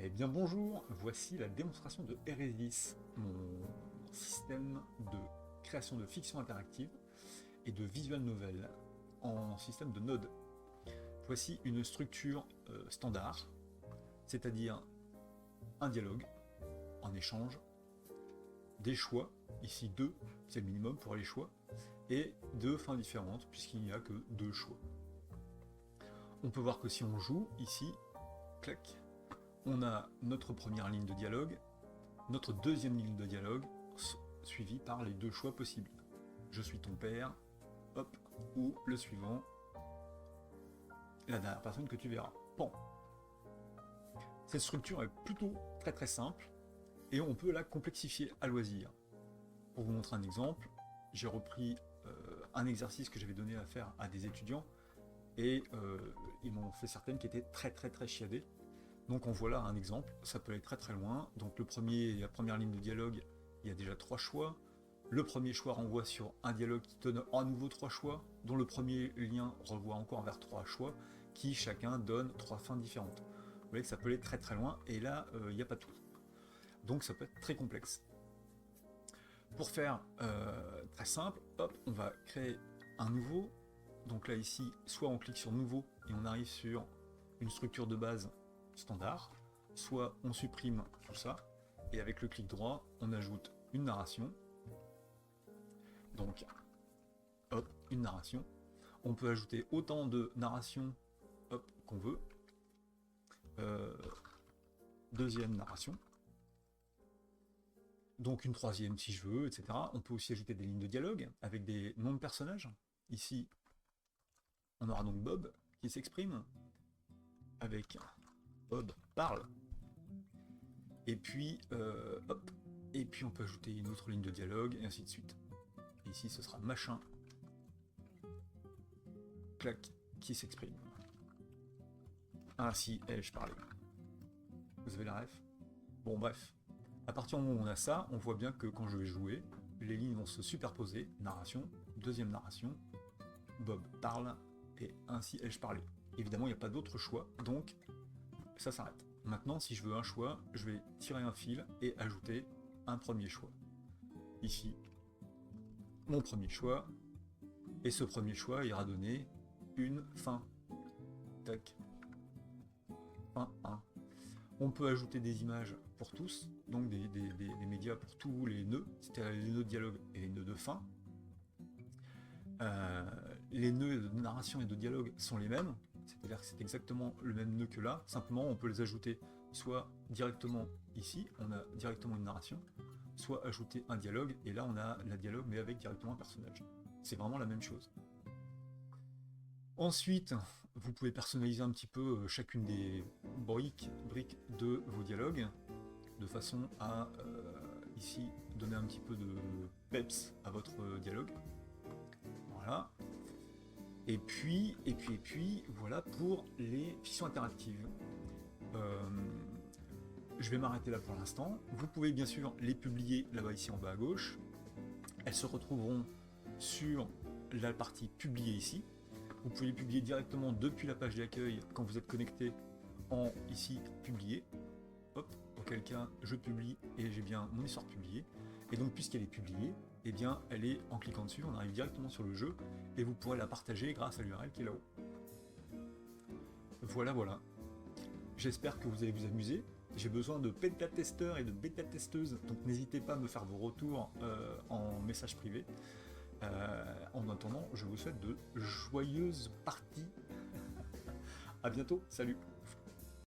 Eh bien bonjour, voici la démonstration de Eresis, mon système de création de fiction interactive et de visual novel en système de Node. Voici une structure standard, c'est-à-dire un dialogue, un échange, des choix, ici deux, c'est le minimum pour les choix, et deux fins différentes puisqu'il n'y a que deux choix. On peut voir que si on joue, ici, clac, on a notre première ligne de dialogue, notre deuxième ligne de dialogue, suivie par les deux choix possibles. Je suis ton père, hop, ou le suivant, la dernière personne que tu verras. Bon. Cette structure est plutôt très simple, et on peut la complexifier à loisir. Pour vous montrer un exemple, j'ai repris un exercice que j'avais donné à faire à des étudiants, et ils m'ont fait certaines qui étaient très chiadées. Donc en voilà un exemple, ça peut aller très loin. Donc la première ligne de dialogue, il y a déjà trois choix. Le premier choix renvoie sur un dialogue qui donne à nouveau trois choix, dont le premier lien renvoie encore vers trois choix, qui chacun donne trois fins différentes. Vous voyez que ça peut aller très loin, et là, il n'y a pas tout. Donc ça peut être très complexe. Pour faire très simple, hop, on va créer un nouveau. Donc là ici, soit on clique sur nouveau et on arrive sur une structure de base standard, soit on supprime tout ça, et avec le clic droit, on ajoute une narration. Donc, hop, une narration. On peut ajouter autant de narration qu'on veut. Deuxième narration. Donc une troisième si je veux, etc. On peut aussi ajouter des lignes de dialogue avec des noms de personnages. Ici, on aura donc Bob qui s'exprime avec Bob parle. Et puis, hop, et puis on peut ajouter une autre ligne de dialogue, et ainsi de suite. Et ici, ce sera machin, clac, qui s'exprime. Ainsi ai-je parlé. Vous avez la ref? Bon, bref. À partir du moment où on a ça, on voit bien que quand je vais jouer, les lignes vont se superposer. Narration, deuxième narration, Bob parle, et ainsi ai-je parlé. Évidemment, il n'y a pas d'autre choix, donc ça s'arrête. Maintenant, si je veux un choix, je vais tirer un fil et ajouter un premier choix. Ici, mon premier choix, et ce premier choix ira donner une fin. Tac. Fin 1. On peut ajouter des images pour tous, donc des médias pour tous les nœuds, c'est-à-dire les nœuds de dialogue et les nœuds de fin. Les nœuds de narration et de dialogue sont les mêmes, c'est-à-dire que c'est exactement le même nœud que là, simplement on peut les ajouter soit directement ici, on a directement une narration, soit ajouter un dialogue, et là on a la dialogue mais avec directement un personnage. C'est vraiment la même chose. Ensuite, vous pouvez personnaliser un petit peu chacune des briques de vos dialogues, de façon à, ici, donner un petit peu de peps à votre dialogue. Voilà. Et puis, voilà pour les fictions interactives. Je vais m'arrêter là pour l'instant. Vous pouvez bien sûr les publier là-bas ici en bas à gauche. Elles se retrouveront sur la partie publier ici. Vous pouvez les publier directement depuis la page d'accueil quand vous êtes connecté en ici publier. Hop, auquel cas je publie et j'ai bien mon histoire publiée. Et donc puisqu'elle est publiée, eh bien elle est, en cliquant dessus, on arrive directement sur le jeu et vous pourrez la partager grâce à l'URL qui est là-haut. Voilà. J'espère que vous allez vous amuser. J'ai besoin de bêta-testeurs et de bêta-testeuses, donc n'hésitez pas à me faire vos retours en message privé. En attendant, je vous souhaite de joyeuses parties. À bientôt, salut!